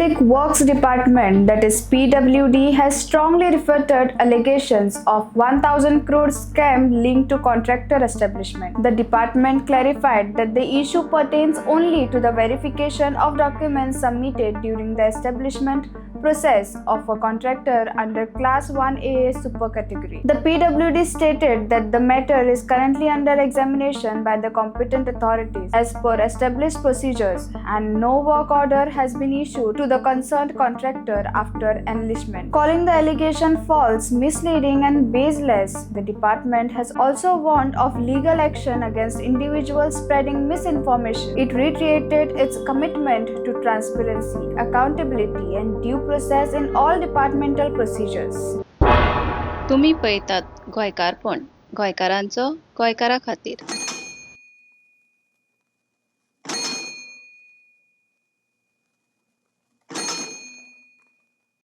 Public Works Department, that is PWD, has strongly refuted allegations of 1,000 crore scam linked to contractor establishment. The department clarified that the issue pertains only to the verification of documents submitted during the establishment process of a contractor under Class 1AA super category. The PWD stated that the matter is currently under examination by the competent authorities as per established procedures, and no work order has been issued to the concerned contractor after enlistment. Calling the allegation false, misleading and baseless, the department has also warned of legal action against individuals spreading misinformation. It reiterated its commitment to transparency, accountability and due process in all departmental procedures. तुम्ही पळयतात गोंयकारपण, गोंयकारांचो गोंयकारा खातीर.